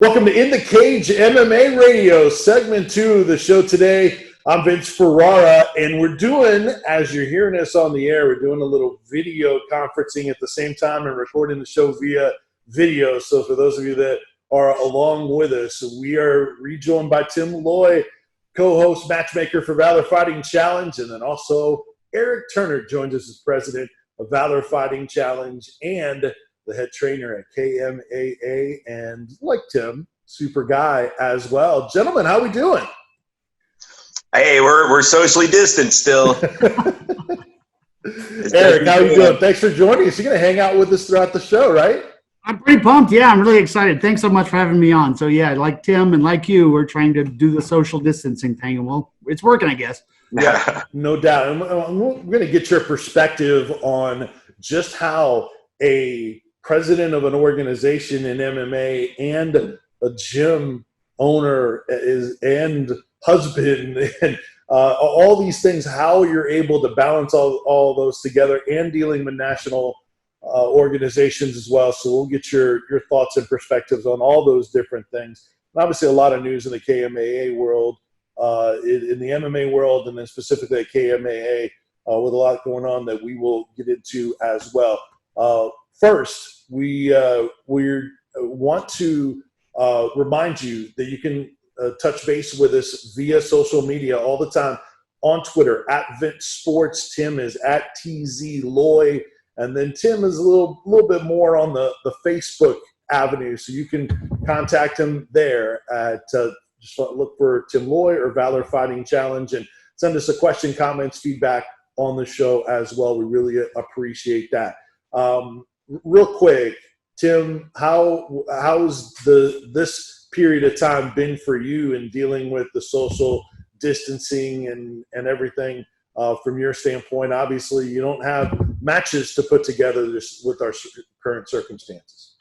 Welcome to In the Cage MMA Radio, segment 2 of the show today. I'm Vince Ferrara, and we're doing, as you're hearing us on the air, we're doing a little video conferencing at the same time and recording the show via video. So for those of you that are along with us, we are rejoined by Tim Loy, co-host, matchmaker for Valor Fighting Challenge, and then also Eric Turner joins us as president of Valor Fighting Challenge and the head trainer at KMAA, and like Tim, super guy as well. Gentlemen, how we doing? Hey, we're socially distanced still. Eric, how you doing? Thanks for joining us. You're going to hang out with us throughout the show, right? I'm pretty pumped. Yeah, I'm really excited. Thanks so much for having me on. So yeah, like Tim and like you, we're trying to do the social distancing thing, and well, it's working, I guess. Yeah, no doubt. I'm going to get your perspective on just how a president of an organization in MMA and a gym owner and husband and all these things, how you're able to balance all those together and dealing with national organizations as well. So we'll get your thoughts and perspectives on all those different things. And obviously a lot of news in the KMAA world, in the MMA world, and then specifically at KMAA with a lot going on that we will get into as well. First, we want to remind you that you can touch base with us via social media all the time on Twitter at Vince Sports. Tim is at TZ Loy, and then Tim is a little bit more on the Facebook avenue, so you can contact him there at just look for Tim Loy or Valor Fighting Challenge and send us a question, comments, feedback on the show as well. We really appreciate that. Real quick, Tim, how's this period of time been for you in dealing with the social distancing and everything from your standpoint? Obviously, you don't have matches to put together with our current circumstances.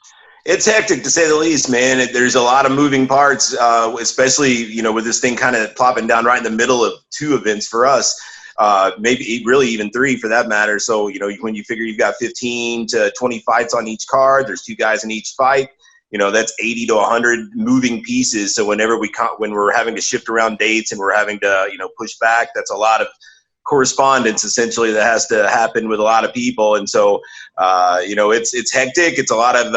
It's hectic, to say the least, man. There's a lot of moving parts, especially, with this thing kind of plopping down right in the middle of two events for us. Maybe really even three for that matter. So, when you figure you've got 15 to 20 fights on each card, there's two guys in each fight, that's 80 to 100 moving pieces. So when we're having to shift around dates and we're having to, push back, that's a lot of correspondence essentially that has to happen with a lot of people. And so, it's hectic. It's a lot of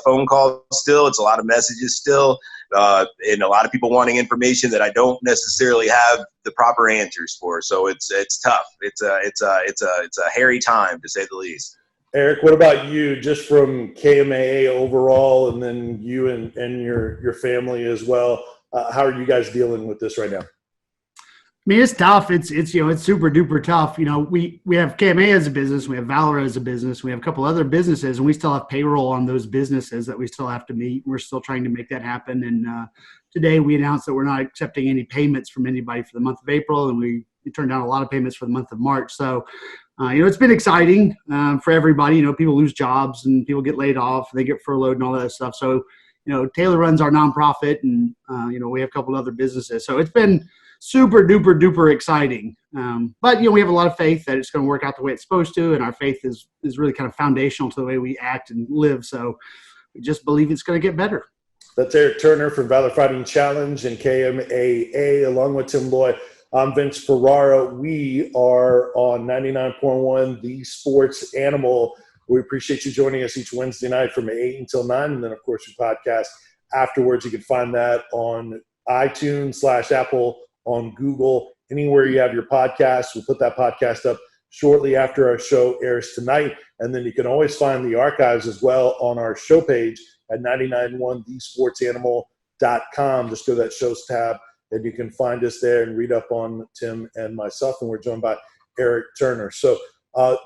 phone calls still. It's a lot of messages still. And a lot of people wanting information that I don't necessarily have the proper answers for. So it's tough. It's a hairy time, to say the least. Eric, what about you, just from KMAA overall, and then you and your family as well? How are you guys dealing with this right now? I mean, it's tough. It's super duper tough. We have KMA as a business, we have Valor as a business, we have a couple other businesses, and we still have payroll on those businesses that we still have to meet. We're still trying to make that happen. And today we announced that we're not accepting any payments from anybody for the month of April, and we turned down a lot of payments for the month of March. So, it's been exciting for everybody. People lose jobs and people get laid off, they get furloughed and all that stuff. So, Taylor runs our nonprofit, and we have a couple other businesses. So it's been super duper duper exciting. But we have a lot of faith that it's going to work out the way it's supposed to, and our faith is really kind of foundational to the way we act and live. So we just believe it's going to get better. That's Eric Turner from Valor Fighting Challenge and KMAA, along with Tim Loy. I'm Vince Ferrara. We are on 99.1 The Sports Animal. We appreciate you joining us each Wednesday night from 8 until 9, and then, of course, your podcast afterwards. You can find that on iTunes/Apple, on Google, anywhere you have your podcast. We'll put that podcast up shortly after our show airs tonight. And then you can always find the archives as well on our show page at 991thesportsanimal.com. Just go to that shows tab, and you can find us there and read up on Tim and myself. And we're joined by Eric Turner. So,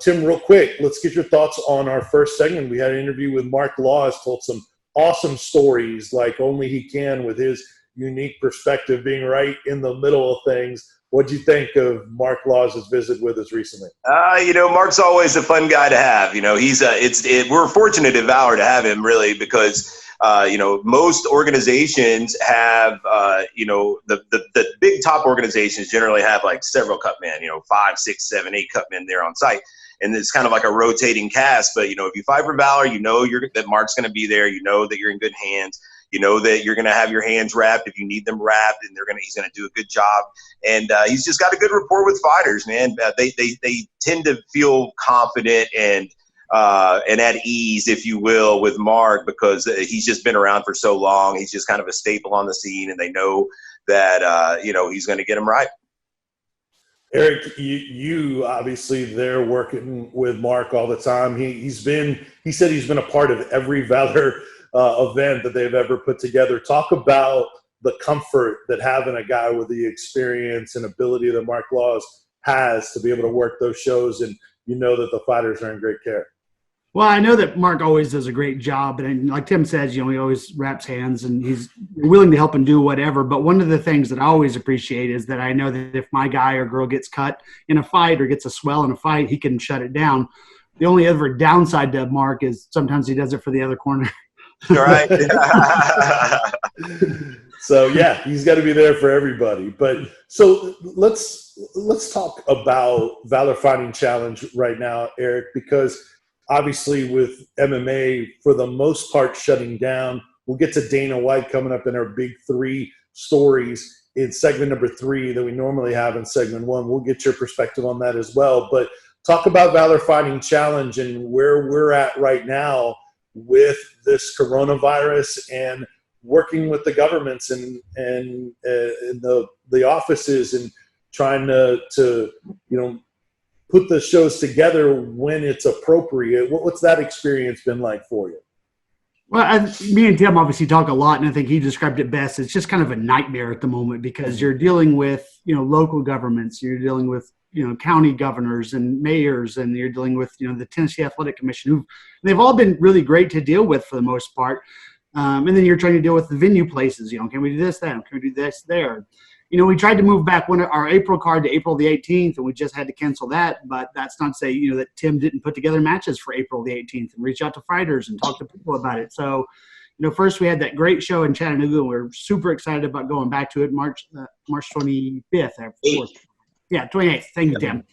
Tim, real quick, let's get your thoughts on our first segment. We had an interview with Mark Laws, told some awesome stories like only he can with his unique perspective, being right in the middle of things. What'd you think of Mark Laws' visit with us recently? Mark's always a fun guy to have. We're fortunate at Valor to have him, really, because most organizations have, the big top organizations generally have like several cut men, 5, 6, 7, 8 cut men there on site. And it's kind of like a rotating cast. But, if you fight for Valor, that Mark's going to be there. That you're in good hands. You know that you're going to have your hands wrapped if you need them wrapped, and he's going to do a good job. And he's just got a good rapport with fighters, man. They tend to feel confident and at ease, if you will, with Mark, because he's just been around for so long. He's just kind of a staple on the scene, and they know that he's going to get them right. Eric, you obviously there working with Mark all the time. He said he's been a part of every Valor event that they've ever put together. Talk about the comfort that having a guy with the experience and ability that Mark Laws has to be able to work those shows, and you know that the fighters are in great care. Well, I know that Mark always does a great job, and like Tim says, he always wraps hands, and he's willing to help and do whatever. But one of the things that I always appreciate is that I know that if my guy or girl gets cut in a fight or gets a swell in a fight, he can shut it down. The only other downside to Mark is sometimes he does it for the other corner. All right. So yeah, he's got to be there for everybody. But so let's talk about Valor Fighting Challenge right now, Eric, because obviously with MMA for the most part shutting down. We'll get to Dana White coming up in our big 3 stories in segment number 3 that we normally have in segment 1. We'll get your perspective on that as well. But talk about Valor Fighting Challenge and where we're at right now with this coronavirus and working with the governments and the offices and trying to put the shows together when it's appropriate. What's that experience been like for you? Well, me and Tim obviously talk a lot, and I think he described it best. It's just kind of a nightmare at the moment because you're dealing with, local governments, you're dealing with, county governors and mayors, and you're dealing with, the Tennessee Athletic Commission. They've all been really great to deal with for the most part. And then you're trying to deal with the venue places. Can we do this then? Can we do this there? We tried to move back our April card to April the 18th, and we just had to cancel that. But that's not to say, that Tim didn't put together matches for April the 18th and reach out to fighters and talk to people about it. So, first we had that great show in Chattanooga. We're super excited about going back to it March 25th. Yeah, 28th. Thank you, Tim.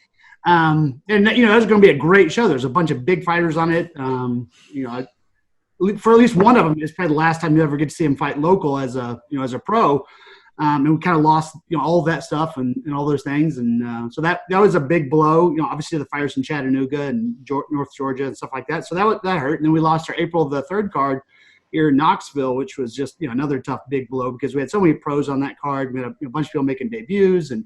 And that's going to be a great show. There's a bunch of big fighters on it. For at least one of them, it's probably the last time you ever get to see him fight local as a pro. And we kind of lost, all of that stuff and all those things. And so that was a big blow. Obviously the fires in Chattanooga and North Georgia and stuff like that. So that hurt. And then we lost our April the 3rd card here in Knoxville, which was just, another tough big blow because we had so many pros on that card. We had a bunch of people making debuts and,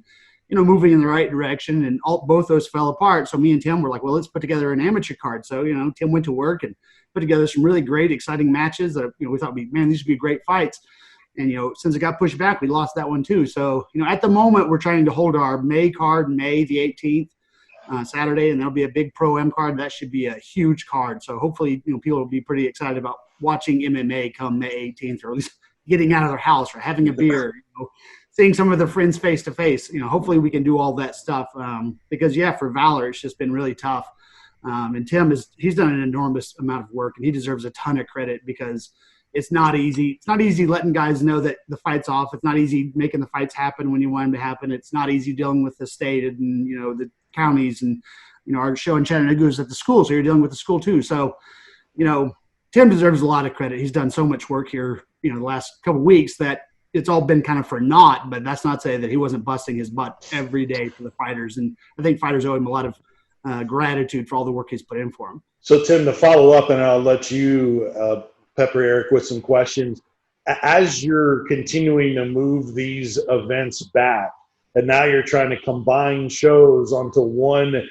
moving in the right direction. And both those fell apart. So me and Tim were like, well, let's put together an amateur card. So, Tim went to work and put together some really great, exciting matches that, we thought, these would be great fights. And, since it got pushed back, we lost that one too. So, at the moment, we're trying to hold our May card, May the 18th, Saturday, and there'll be a big Pro-M card. That should be a huge card. So hopefully, people will be pretty excited about watching MMA come May 18th, or at least getting out of their house or having a beer, seeing some of their friends face to face. Hopefully we can do all that stuff because, for Valor, it's just been really tough. And Tim he's done an enormous amount of work, and he deserves a ton of credit because it's not easy. It's not easy letting guys know that the fight's off. It's not easy making the fights happen when you want them to happen. It's not easy dealing with the state and, the counties and, our show in Chattanooga is at the school. So you're dealing with the school too. So, Tim deserves a lot of credit. He's done so much work here, the last couple of weeks that it's all been kind of for naught, but that's not to say that he wasn't busting his butt every day for the fighters. And I think fighters owe him a lot of gratitude for all the work he's put in for them. So Tim, to follow up, and I'll let you pepper Eric with some questions. As you're continuing to move these events back, and now you're trying to combine shows onto one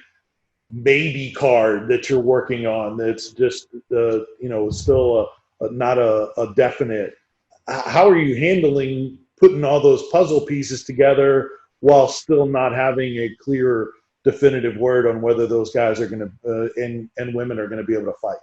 maybe card that you're working on that's just, still not a definite. How are you handling putting all those puzzle pieces together while still not having a clear, definitive word on whether those guys are going to and women are going to be able to fight?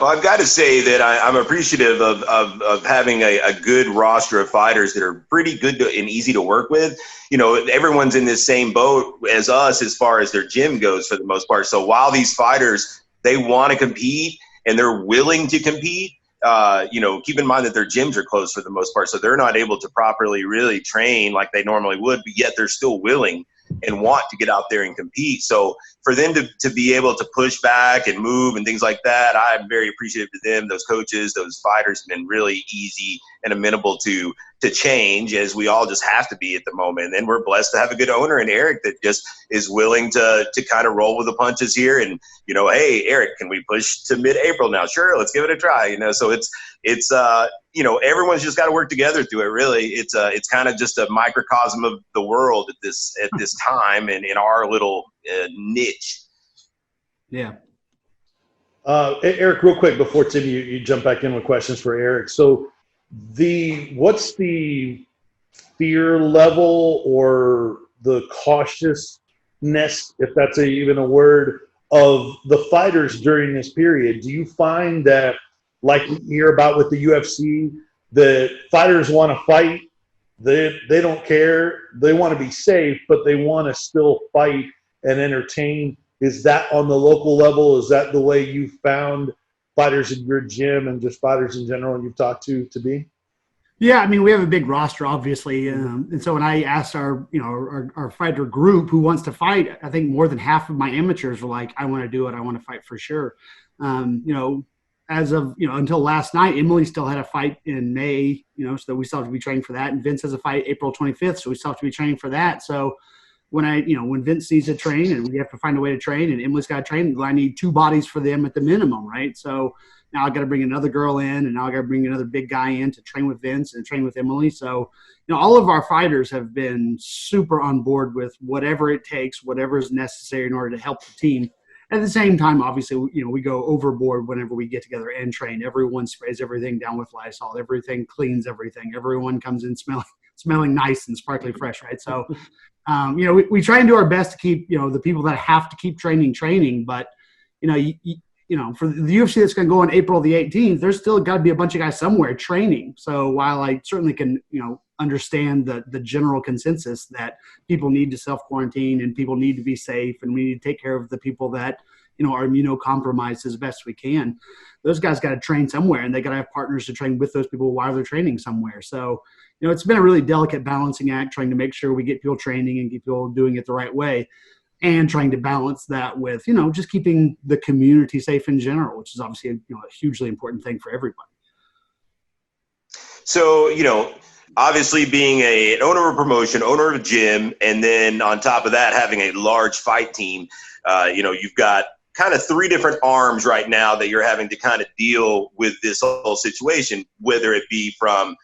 Well, I've got to say that I'm appreciative of having a good roster of fighters that are pretty good and easy to work with. Everyone's in this same boat as us as far as their gym goes for the most part. So while these fighters, they want to compete and they're willing to compete, keep in mind that their gyms are closed for the most part. So they're not able to properly really train like they normally would, but yet they're still willing and want to get out there and compete. So for them to be able to push back and move and things like that, I'm very appreciative to them. Those coaches, those fighters have been really easy and amenable to change, as we all just have to be at the moment. And we're blessed to have a good owner in Eric that just is willing to kind of roll with the punches here. And, hey, Eric, can we push to mid-April now? Sure, let's give it a try. So it's everyone's just got to work together through it. Really, it's kind of just a microcosm of the world at this time and in our little niche. Yeah. Eric, real quick before Tim, you jump back in with questions for Eric. So what's the fear level or the cautiousness, if that's even a word, of the fighters during this period? Do you find that, like you hear about with the UFC, that fighters want to fight, they don't care, they want to be safe, but they want to still fight and entertain? Is that on the local level? Is that the way you found fighters in your gym and just fighters in general and you've talked to be? Yeah, I mean, we have a big roster, obviously, and so when I asked our fighter group who wants to fight, I think more than half of my amateurs were like, "I want to do it. I want to fight for sure." As of until last night, Emily still had a fight in May, so we still have to be training for that, and Vince has a fight April 25th, so we still have to be training for that. So when Vince needs to train and we have to find a way to train, and Emily's got to train, I need 2 bodies for them at the minimum, right? So now I got to bring another girl in, and now I got to bring another big guy in to train with Vince and train with Emily. So, all of our fighters have been super on board with whatever it takes, whatever is necessary in order to help the team. At the same time, obviously, we go overboard whenever we get together and train. Everyone sprays everything down with Lysol. Everything cleans everything. Everyone comes in smelling nice and sparkly fresh, right? So, we try and do our best to keep, the people that have to keep training. But, for the UFC that's going to go on April the 18th, there's still got to be a bunch of guys somewhere training. So while I certainly can, understand the general consensus that people need to self-quarantine and people need to be safe and we need to take care of the people that, are immunocompromised as best we can, those guys got to train somewhere, and they got to have partners to train with those people while they're training somewhere. So, it's been a really delicate balancing act, trying to make sure we get people training and get people doing it the right way, and trying to balance that with, just keeping the community safe in general, which is obviously a hugely important thing for everybody. So, obviously being an owner of a promotion, owner of a gym, and then on top of that, having a large fight team, you've got kind of 3 different arms right now that you're having to kind of deal with this whole situation, whether it be from,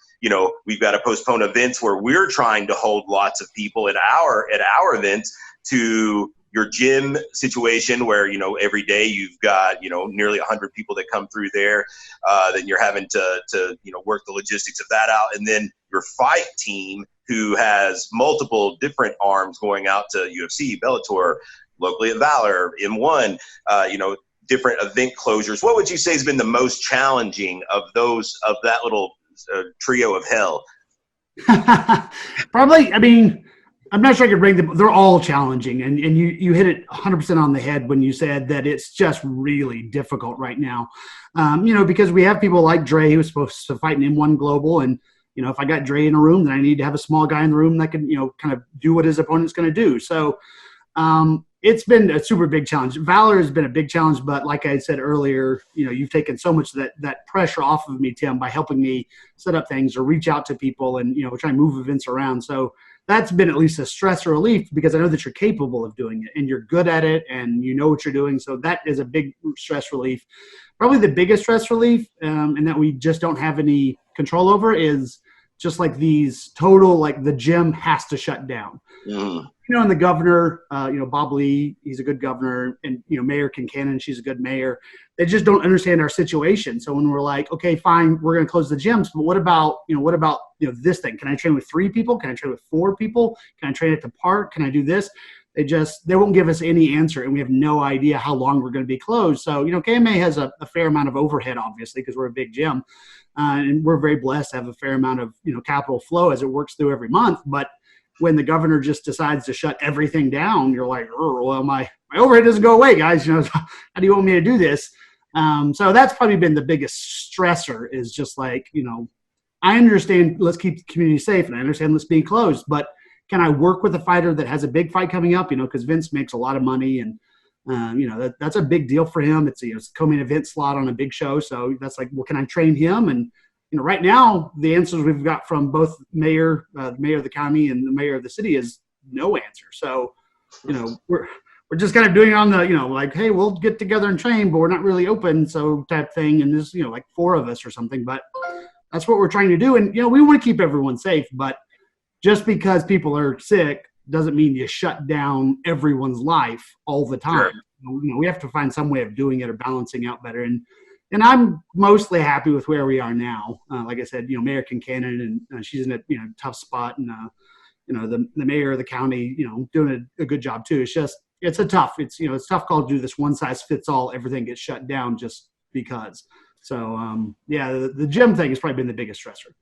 we've got to postpone events where we're trying to hold lots of people at our events, to your gym situation where, every day you've got, nearly 100 people that come through there. Then you're having to work the logistics of that out. And then your fight team, who has multiple different arms going out to UFC, Bellator, locally at Valor, M1, different event closures. What would you say has been the most challenging of that little trio of hell? Probably, I'm not sure I could rank them. They're all challenging, and you hit it 100% on the head when you said that it's just really difficult right now. Because we have people like Dre, who's supposed to fight in M1 Global, and if I got Dre in a room, then I need to have a small guy in the room that can kind of do what his opponent's going to do. So it's been a super big challenge. Valor has been a big challenge, but like I said earlier, you've taken so much of that pressure off of me, Tim, by helping me set up things or reach out to people and try and move events around. So that's been at least a stress relief, because I know that you're capable of doing it and you're good at it and you know what you're doing. So that is a big stress relief. Probably the biggest stress relief, and that we just don't have any control over, is just like these total, like the gym has to shut down. And the governor, Bob Lee, he's a good governor, and, Mayor Kincannon, she's a good mayor. They just don't understand our situation. So when we're like, okay, fine, we're going to close the gyms, but what about this thing? Can I train with 3 people? Can I train with 4 people? Can I train at the park? Can I do this? They won't give us any answer, and we have no idea how long we're going to be closed. So, KMA has a fair amount of overhead, obviously, because we're a big gym, and we're very blessed to have a fair amount of, capital flow as it works through every month. But when the governor just decides to shut everything down, you're like, oh, well, my overhead doesn't go away, guys. How do you want me to do this? So that's probably been the biggest stressor, is just like, I understand let's keep the community safe, and I understand let's be closed, but can I work with a fighter that has a big fight coming up, because Vince makes a lot of money, and That's a big deal for him. It's a co-main event slot on a big show. So that's like, well, can I train him? And, right now the answers we've got from both the mayor of the county and the mayor of the city is no answer. So, we're just kind of doing it on the, like, hey, we'll get together and train, but we're not really open. So type thing. And there's, like 4 of us or something, but that's what we're trying to do. And, we want to keep everyone safe, but just because people are sick doesn't mean you shut down everyone's life all the time. Sure. We have to find some way of doing it or balancing out better. And I'm mostly happy with where we are now. Like I said, Mayor Kincannon, and she's in a tough spot, and the mayor of the county, doing a good job too. It's a tough call to do this one size fits all. Everything gets shut down just because. So the gym thing has probably been the biggest stressor.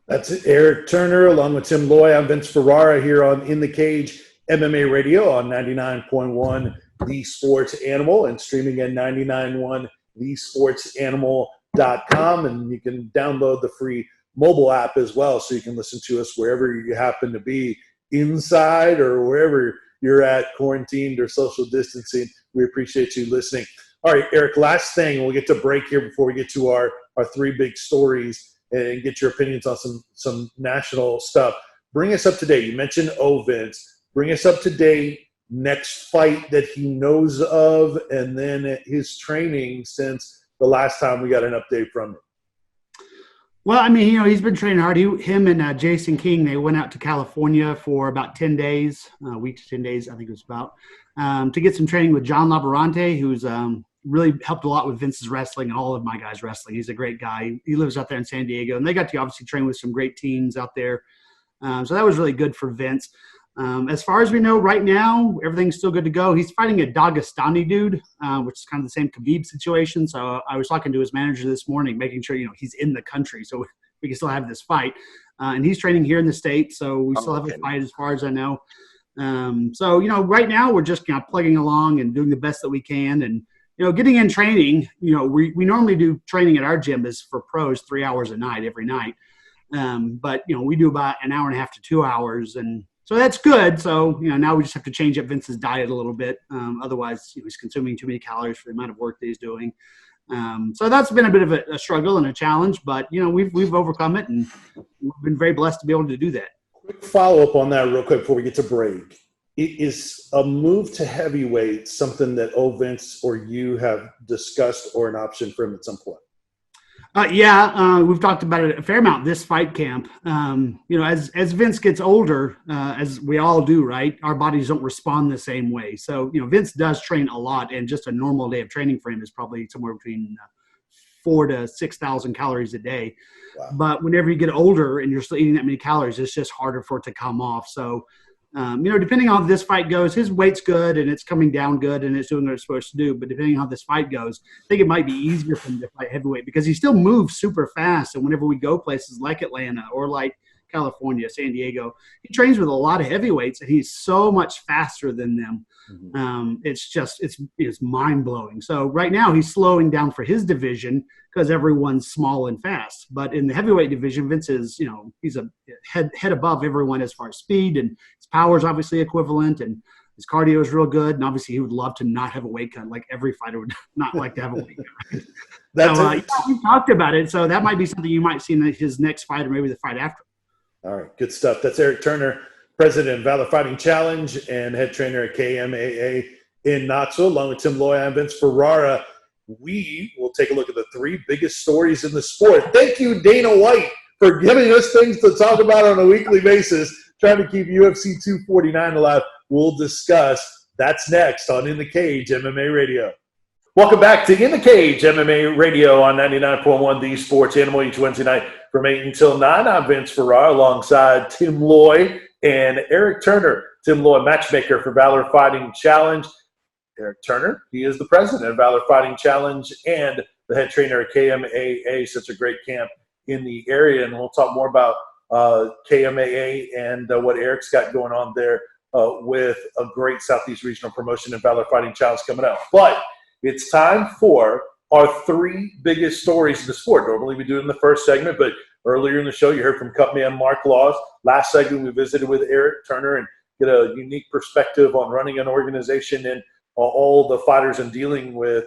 That's Eric Turner along with Tim Loy. I'm Vince Ferrara here on In the Cage MMA Radio on 99.1 The Sports Animal and streaming at 99.1 thesportsanimal.com. And you can download the free mobile app as well, so you can listen to us wherever you happen to be, inside or wherever you're at, quarantined or social distancing. We appreciate you listening. All right, Eric, last thing. We'll get to break here before we get to our 3 big stories and get your opinions on some national stuff. Bring us up to date. You mentioned Vince. Bring us up to date. Next fight that he knows of, and then his training since the last time we got an update from him. Well, I mean, he's been training hard. Him and Jason King, they went out to California for about 10 days, a week to 10 days, I think it was about, to get some training with John Laborante, who's really helped a lot with Vince's wrestling and all of my guys' wrestling. He's a great guy. He lives out there in San Diego, and they got to obviously train with some great teams out there. So that was really good for Vince. As far as we know right now, everything's still good to go. He's fighting a Dagestani dude, which is kind of the same Khabib situation. So I was talking to his manager this morning, making sure, he's in the country so we can still have this fight. And he's training here in the States, so we still have a fight as far as I know. So, right now we're just kind of plugging along and doing the best that we can. And, getting in training, we normally do training at our gym is for pros 3 hours a night, every night. But, we do about an hour and a half to 2 hours. And so that's good. So, now we just have to change up Vince's diet a little bit. Otherwise, he's consuming too many calories for the amount of work that he's doing. So that's been a bit of a struggle and a challenge, but, we've overcome it, and we've been very blessed to be able to do that. Quick follow-up on that real quick before we get to break. Is a move to heavyweight something that Vince or you have discussed, or an option for him at some point? We've talked about it a fair amount this fight camp. As Vince gets older, as we all do, right, our bodies don't respond the same way. So, Vince does train a lot, and just a normal day of training for him is probably somewhere between 4,000 to 6,000 calories a day. Wow. But whenever you get older and you're still eating that many calories, it's just harder for it to come off. So, depending on how this fight goes, his weight's good and it's coming down good and it's doing what it's supposed to do. But depending on how this fight goes, I think it might be easier for him to fight heavyweight because he still moves super fast. And whenever we go places like Atlanta or like California, San Diego, he trains with a lot of heavyweights and he's so much faster than them. Mm-hmm. It's mind blowing. So right now he's slowing down for his division because everyone's small and fast. But in the heavyweight division, Vince is, he's a head above everyone as far as speed, and his power is obviously equivalent, and his cardio is real good. And obviously he would love to not have a weight cut. Like every fighter would not like to have a weight cut. Right? We talked about it. So that might be something you might see in his next fight or maybe the fight after. All right, good stuff. That's Eric Turner, president of Valor Fighting Challenge and head trainer at KMAA in Knoxville. Along with Tim Loy, I'm Vince Ferrara. We will take a look at the 3 biggest stories in the sport. Thank you, Dana White, for giving us things to talk about on a weekly basis, trying to keep UFC 249 alive. We'll discuss. That's next on In the Cage MMA Radio. Welcome back to In the Cage MMA Radio on 99.1 The Sports Animal each Wednesday night from 8 until 9. I'm Vince Ferrara alongside Tim Loy and Eric Turner. Tim Loy, matchmaker for Valor Fighting Challenge. Eric Turner, he is the president of Valor Fighting Challenge and the head trainer at KMAA, such a great camp in the area. And we'll talk more about KMAA and what Eric's got going on there with a great Southeast Regional promotion and Valor Fighting Challenge coming up. But it's time for our 3 biggest stories in the sport. Normally we do it in the first segment, but earlier in the show you heard from Cup man Mark Laws. Last segment we visited with Eric Turner and get a unique perspective on running an organization in all the fighters and dealing with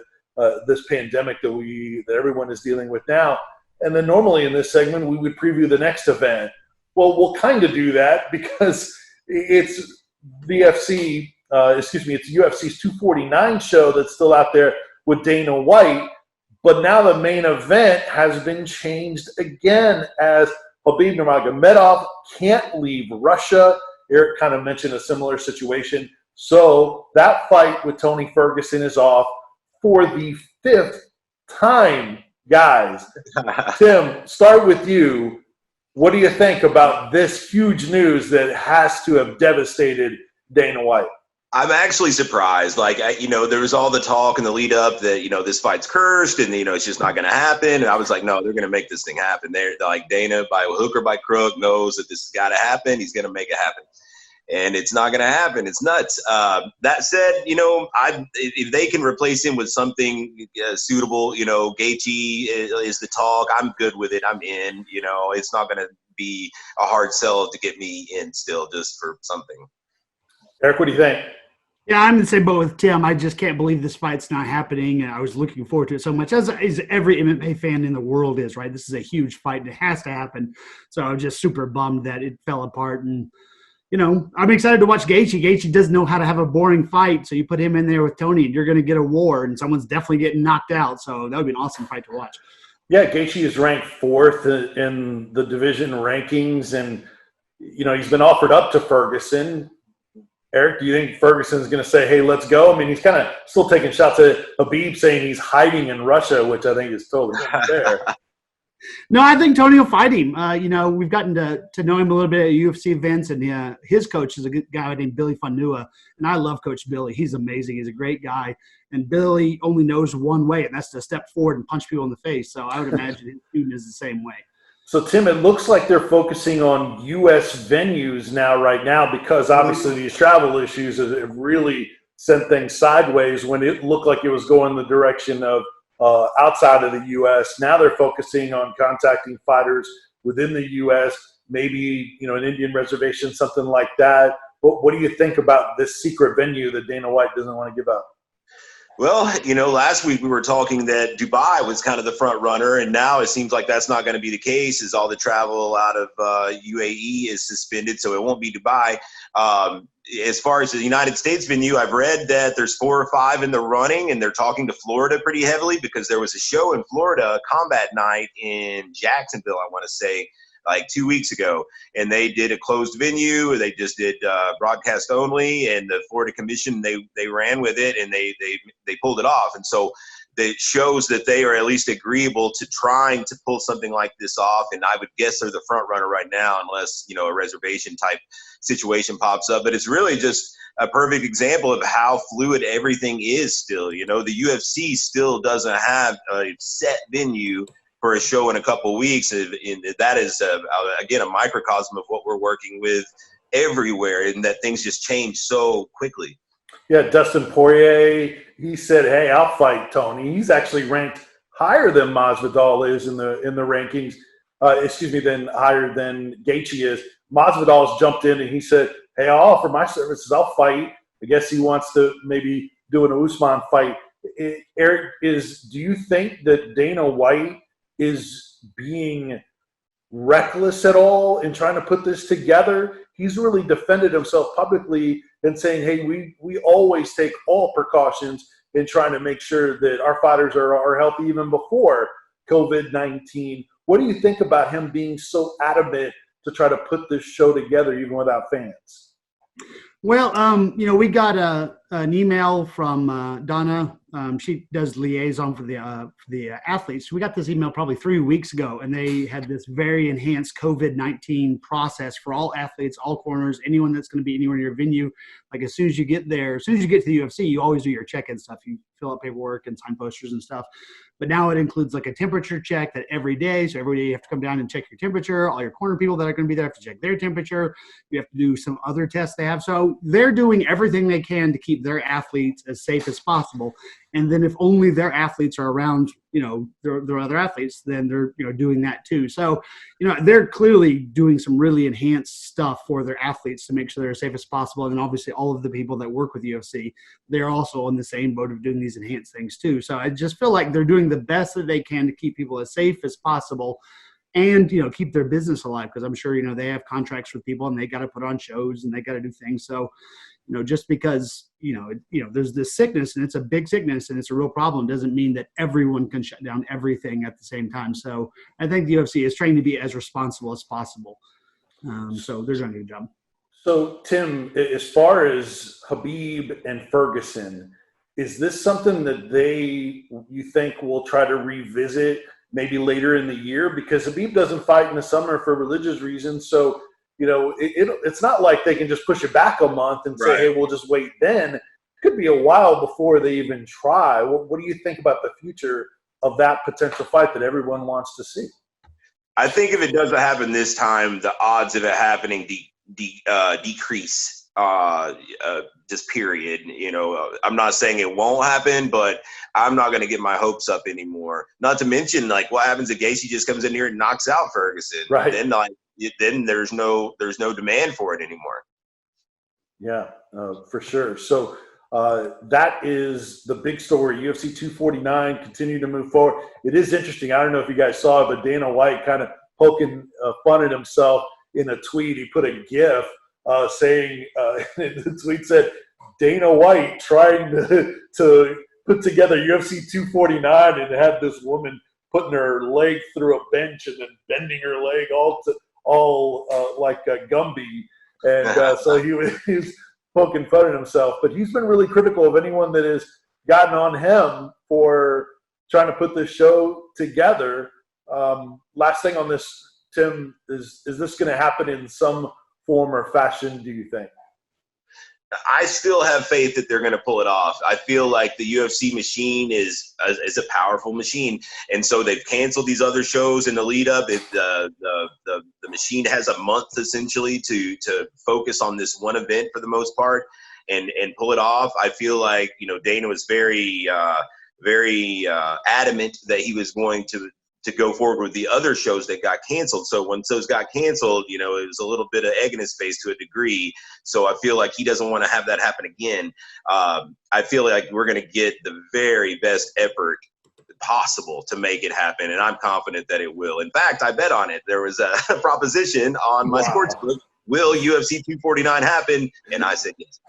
this pandemic that everyone is dealing with now. And then normally in this segment, we would preview the next event. Well, we'll kind of do that because it's it's UFC's 249 show that's still out there with Dana White. But now the main event has been changed again as Khabib Nurmagomedov can't leave Russia. Eric kind of mentioned a similar situation. So that fight with Tony Ferguson is off for the 5th time, guys. Tim, start with you. What do you think about this huge news that has to have devastated Dana White? I'm actually surprised. Like, there was all the talk and the lead up that, this fight's cursed and, it's just not going to happen. And I was like, no, they're going to make this thing happen. They're like, Dana, by hook or by crook, knows that this has got to happen. He's going to make it happen. And it's not going to happen. It's nuts. That said, if they can replace him with something suitable, Gaethje is the talk. I'm good with it. I'm in. It's not going to be a hard sell to get me in still just for something. Eric, what do you think? Yeah, I'm in the same boat with Tim. I just can't believe this fight's not happening. And I was looking forward to it so much, as every MMA fan in the world is, right? This is a huge fight, and it has to happen. So I was just super bummed that it fell apart. And, I'm excited to watch Gaethje. Gaethje doesn't know how to have a boring fight, so you put him in there with Tony, and you're going to get a war, and someone's definitely getting knocked out. So that would be an awesome fight to watch. Yeah, Gaethje is ranked 4th in the division rankings, and, he's been offered up to Ferguson. Eric, do you think Ferguson's going to say, hey, let's go? I mean, he's kind of still taking shots at Khabib, saying he's hiding in Russia, which I think is totally unfair. No, I think Tony will fight him. We've gotten to know him a little bit at UFC events, and his coach is a good guy named Billy Fanua, and I love Coach Billy. He's amazing. He's a great guy, and Billy only knows one way, and that's to step forward and punch people in the face. So I would imagine his student is the same way. So, Tim, it looks like they're focusing on U.S. venues right now, because obviously these travel issues have really sent things sideways when it looked like it was going the direction of outside of the U.S. Now they're focusing on contacting fighters within the U.S., maybe, an Indian reservation, something like that. What do you think about this secret venue that Dana White doesn't want to give up? Well, last week we were talking that Dubai was kind of the front runner, and now it seems like that's not going to be the case, as all the travel out of UAE is suspended, so it won't be Dubai. As far as the United States venue, I've read that there's 4 or 5 in the running, and they're talking to Florida pretty heavily because there was a show in Florida, Combat Night in Jacksonville, I want to say, like 2 weeks ago, and they did a closed venue. They just did broadcast only, and the Florida Commission they ran with it, and they pulled it off. And so it shows that they are at least agreeable to trying to pull something like this off. And I would guess they're the front runner right now, unless a reservation type situation pops up. But it's really just a perfect example of how fluid everything is still. The UFC still doesn't have a set venue for a show in a couple of weeks. And that is, again, a microcosm of what we're working with everywhere, and that things just change so quickly. Yeah, Dustin Poirier, he said, hey, I'll fight Tony. He's actually ranked higher than Masvidal is in the rankings, than higher than Gaethje is. Masvidal's jumped in and he said, hey, I'll offer my services. I'll fight. I guess he wants to maybe do an Usman fight. Eric, do you think that Dana White is being reckless at all in trying to put this together? He's really defended himself publicly and saying, hey, we always take all precautions in trying to make sure that our fighters are healthy even before COVID-19. What do you think about him being so adamant to try to put this show together even without fans? Well, we got an email from Donna. She does liaison for the athletes. We got this email probably 3 weeks ago, and they had this very enhanced COVID-19 process for all athletes, all corners, anyone that's going to be anywhere in your venue. Like as soon as you get there, as soon as you get to the UFC, you always do your check-in stuff. You fill out paperwork and sign posters and stuff. But now it includes like a temperature check that every day. So every day you have to come down and check your temperature. All your corner people that are going to be there have to check their temperature. You have to do some other tests they have. So they're doing everything they can to keep their athletes as safe as possible. And then if only their athletes are around, their other athletes, then they're, doing that too. So, they're clearly doing some really enhanced stuff for their athletes to make sure they're as safe as possible. And then obviously all of the people that work with UFC, they're also on the same boat of doing these enhanced things too. So I just feel like they're doing the best that they can to keep people as safe as possible and, keep their business alive. Because I'm sure, they have contracts with people and they got to put on shows and they got to do things. So, just because, there's this sickness and it's a big sickness and it's a real problem doesn't mean that everyone can shut down everything at the same time. So I think the UFC is trying to be as responsible as possible. So they're doing a good job. So, Tim, as far as Habib and Ferguson, is this something that you think will try to revisit maybe later in the year? Because Habib doesn't fight in the summer for religious reasons. So, it's not like they can just push it back a month and say, hey, we'll just wait then. It could be a while before they even try. What do you think about the future of that potential fight that everyone wants to see? I think if it doesn't happen this time, the odds of it happening decrease. Just period. I'm not saying it won't happen, but I'm not going to get my hopes up anymore. Not to mention, like, what happens if Gaethje just comes in here and knocks out Ferguson? Right. Then there's no demand for it anymore. Yeah, for sure. So that is the big story. UFC 249 continue to move forward. It is interesting. I don't know if you guys saw it, but Dana White kind of poking fun at himself in a tweet. He put a GIF saying, the tweet said, Dana White trying to put together UFC 249 and had this woman putting her leg through a bench and then bending her leg all like Gumby. And so he was poking fun at himself. But he's been really critical of anyone that has gotten on him for trying to put this show together. Last thing on this, Tim, is this going to happen in some form or fashion, do you think? I still have faith that they're going to pull it off. I feel like the UFC machine is a powerful machine, and so they've canceled these other shows in the lead up. The machine has a month essentially to focus on this one event for the most part and pull it off. I feel like Dana was very adamant that he was going to go forward with the other shows that got canceled. So once those got canceled, it was a little bit of egg in his face to a degree. So I feel like he doesn't want to have that happen again. I feel like we're going to get the very best effort possible to make it happen, and I'm confident that it will. In fact, I bet on it. There was a proposition on my sportsbook. Will UFC 249 happen? And I said yes.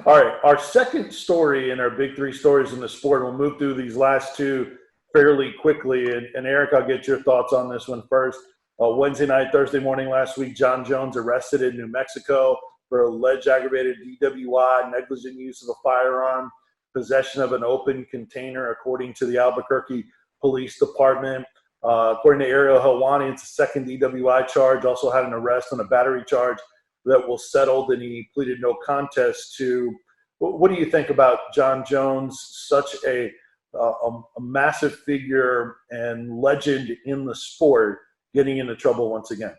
All right. Our second story in our big three stories in the sport, we'll move through these last two fairly quickly. And Eric, I'll get your thoughts on this one first. Wednesday night, Thursday morning last week, John Jones arrested in New Mexico for alleged aggravated DWI, negligent use of a firearm, possession of an open container, according to the Albuquerque Police Department. According to Ariel Helwani, it's a second DWI charge, also had an arrest on a battery charge that was settled, and he pleaded no contest to. What do you think about John Jones, such a massive figure and legend in the sport, getting into trouble once again?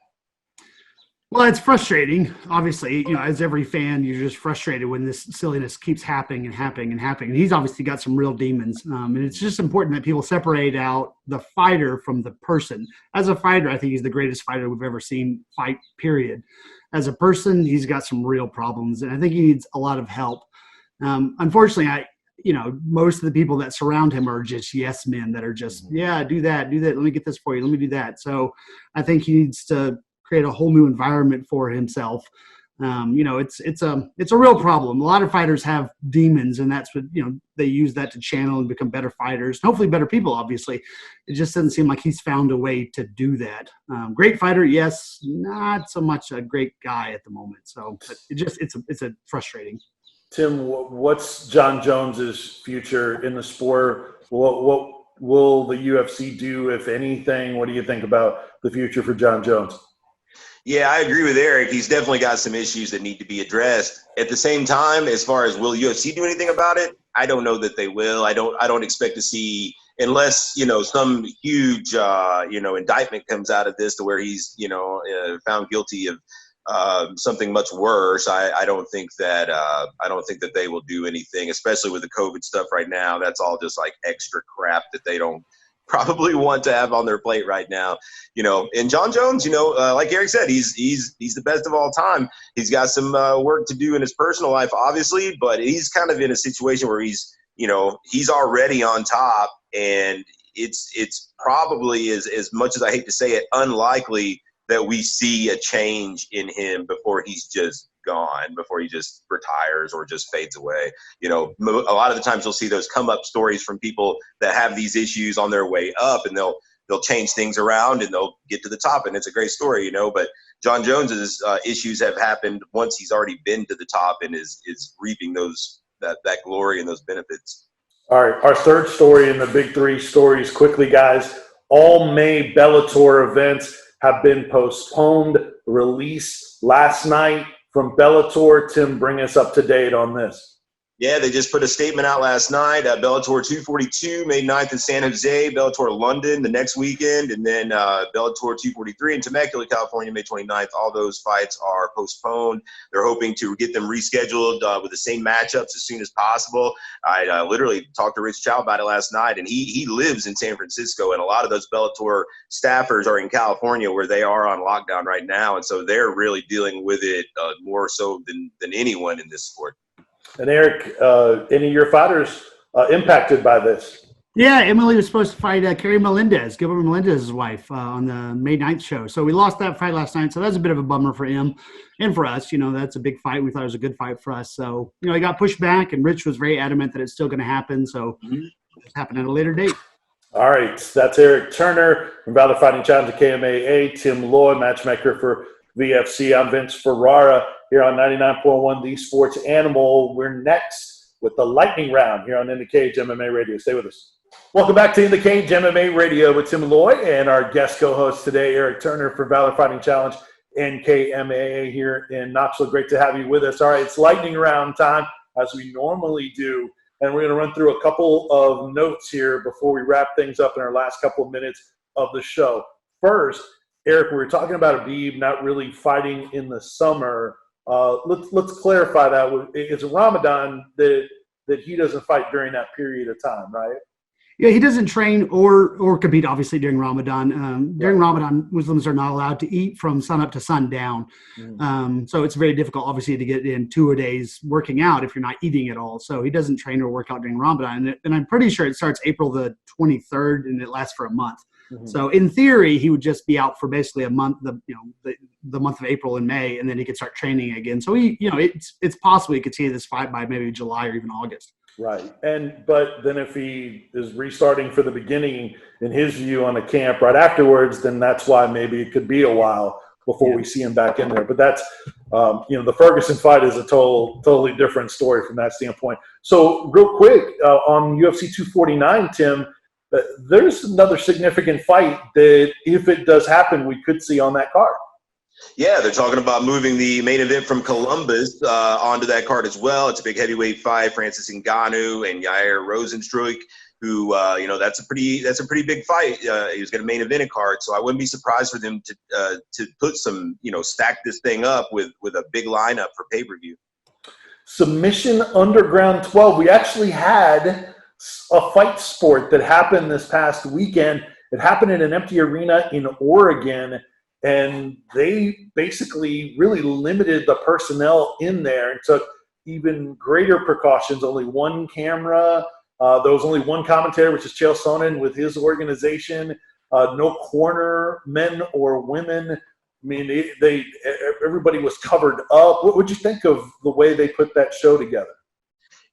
Well, it's frustrating. Obviously, as every fan, you're just frustrated when this silliness keeps happening and happening and happening. And he's obviously got some real demons. And it's just important that people separate out the fighter from the person. As a fighter, I think he's the greatest fighter we've ever seen fight, period. As a person, he's got some real problems, and I think he needs a lot of help. Unfortunately, most of the people that surround him are just yes men that are just, yeah, do that. Let me get this for you. Let me do that. So I think he needs to create a whole new environment for himself. It's a real problem. A lot of fighters have demons, and that's what, they use that to channel and become better fighters, hopefully better people. Obviously, it just doesn't seem like he's found a way to do that. Great fighter. Yes. Not so much a great guy at the moment. So it's a frustrating. Tim, what's John Jones's future in the sport? What will the UFC do, if anything? What do you think about the future for John Jones? Yeah, I agree with Eric. He's definitely got some issues that need to be addressed. At the same time, as far as will UFC do anything about it, I don't know that they will. I don't expect to see, unless some huge indictment comes out of this to where he's found guilty of something much worse, I don't think that they will do anything, especially with the COVID stuff right now. That's all just like extra crap that they don't probably want to have on their plate right now. And John Jones, like Eric said, he's the best of all time. He's got some work to do in his personal life, obviously, but he's kind of in a situation where he's already on top, and it's probably, as much as I hate to say it, unlikely that we see a change in him before he's just gone, before he just retires or just fades away. A lot of the times you'll see those come up stories from people that have these issues on their way up, and they'll change things around and they'll get to the top, and it's a great story, but John Jones's issues have happened once he's already been to the top and is reaping that glory and those benefits. All right, our third story in the big three stories quickly, guys. All May Bellator events have been postponed. Release last night from Bellator. Tim, bring us up to date on this. Yeah, they just put a statement out last night. Bellator 242, May 9th in San Jose, Bellator London the next weekend, and then Bellator 243 in Temecula, California, May 29th. All those fights are postponed. They're hoping to get them rescheduled with the same matchups as soon as possible. I literally talked to Rich Chow about it last night, and he lives in San Francisco, and a lot of those Bellator staffers are in California, where they are on lockdown right now, and so they're really dealing with it more so than anyone in this sport. And Eric, any of your fighters impacted by this? Yeah, Emily was supposed to fight Kerry Melendez, Gilbert Melendez's wife, on the May 9th show. So we lost that fight last night. So that's a bit of a bummer for him and for us. That's a big fight. We thought it was a good fight for us. So, it got pushed back, and Rich was very adamant that it's still going to happen. So it's happening at a later date. All right. That's Eric Turner from Valor Fighting Challenge KMAA, Tim Lloyd, matchmaker for VFC. I'm Vince Ferrara here on 99.1 The Sports Animal. We're next with the lightning round here on In the Cage MMA Radio. Stay with us. Welcome back to In the Cage MMA Radio with Tim Lloyd and our guest co-host today, Eric Turner for Valor Fighting Challenge and KMAA here in Knoxville. Great to have you with us. All right, it's lightning round time as we normally do, and we're going to run through a couple of notes here before we wrap things up in our last couple of minutes of the show. First, Eric, we were talking about Habib not really fighting in the summer. Let's clarify that. It's Ramadan that he doesn't fight during that period of time, right? Yeah, he doesn't train or compete, obviously, during Ramadan. During Ramadan, Muslims are not allowed to eat from sun up to sundown. So it's very difficult, obviously, to get in 2 days working out if you're not eating at all. So he doesn't train or work out during Ramadan. And I'm pretty sure it starts April the 23rd, and it lasts for a month. So in theory, he would just be out for basically a month, the month of April and May, and then he could start training again. So it's possible he could see this fight by maybe July or even August. Right. But then if he is restarting for the beginning, in his view, on a camp right afterwards, then that's why maybe it could be a while before we see him back in there. But that's, the Ferguson fight is a totally different story from that standpoint. So real quick, on UFC 249, Tim, there's another significant fight that, if it does happen, we could see on that card. Yeah, they're talking about moving the main event from Columbus onto that card as well. It's a big heavyweight fight. Francis Ngannou and Yair Rozenstruik, who that's a pretty big fight. He was going to main event a card, so I wouldn't be surprised for them to put some stack this thing up with a big lineup for pay-per-view. Submission Underground 12. We actually had a fight sport that happened this past weekend. It happened in an empty arena in Oregon, and they basically really limited the personnel in there and took even greater precautions. Only one camera. There was only one commentator, which is Chael Sonnen with his organization. No corner men or women. I mean, everybody was covered up. What would you think of the way they put that show together?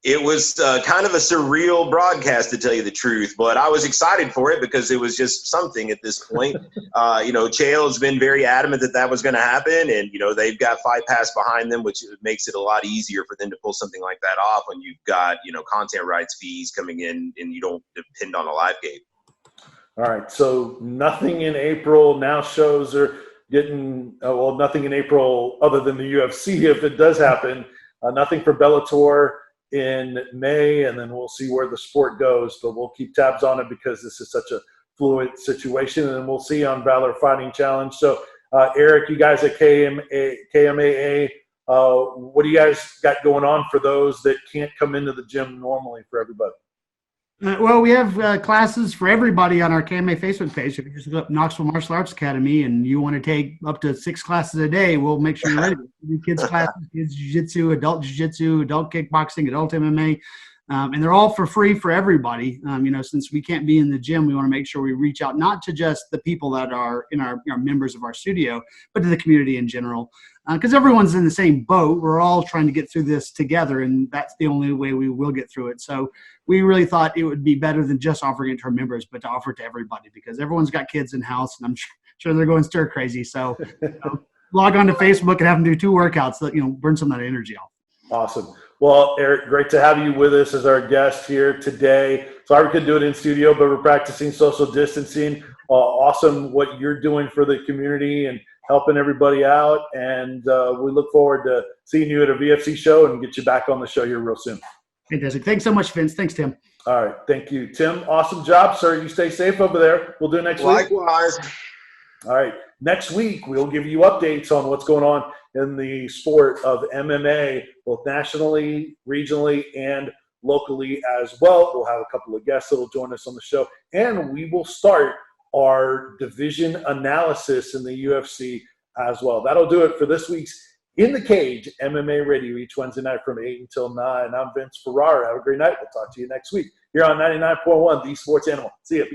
It was kind of a surreal broadcast, to tell you the truth, but I was excited for it because it was just something at this point. Chael has been very adamant that was going to happen, and, they've got Fight Pass behind them, which makes it a lot easier for them to pull something like that off when you've got, content rights fees coming in and you don't depend on a live gate. All right, so nothing in April. Now shows are getting, nothing in April other than the UFC if it does happen. Nothing for Bellator in May, and then we'll see where the sport goes, but we'll keep tabs on it because this is such a fluid situation, and we'll see on Valor Fighting Challenge. So Eric, you guys at KMAA, what do you guys got going on for those that can't come into the gym normally for everybody? Well, we have classes for everybody on our KMA Facebook page. If you just look up Knoxville Martial Arts Academy and you want to take up to 6 classes a day, we'll make sure you're ready. We do kids classes, kids jiu-jitsu, adult jiu-jitsu, adult kickboxing, adult MMA. And they're all for free for everybody. Since we can't be in the gym, we want to make sure we reach out not to just the people that are in our members of our studio, but to the community in general. Because everyone's in the same boat. We're all trying to get through this together, and that's the only way we will get through it. So we really thought it would be better than just offering it to our members, but to offer it to everybody, because everyone's got kids in house, and I'm sure they're going stir crazy. So log on to Facebook and have them do 2 workouts that burn some of that energy off. Awesome. Well, Eric, great to have you with us as our guest here today. Sorry we couldn't do it in studio, but we're practicing social distancing. Awesome what you're doing for the community and helping everybody out. And we look forward to seeing you at a VFC show and get you back on the show here real soon. Fantastic. Thanks so much, Vince. Thanks, Tim. All right. Thank you, Tim. Awesome job, sir. You stay safe over there. We'll do it next week. Likewise. All right. Next week, we'll give you updates on what's going on in the sport of MMA, both nationally, regionally, and locally as well. We'll have a couple of guests that will join us on the show, and we will start our division analysis in the UFC as well. That'll do it for this week's In the Cage MMA Radio, each Wednesday night from 8 until 9. I'm Vince Ferrara. Have a great night. We'll talk to you next week here on 99.1, The Sports Animal. See ya.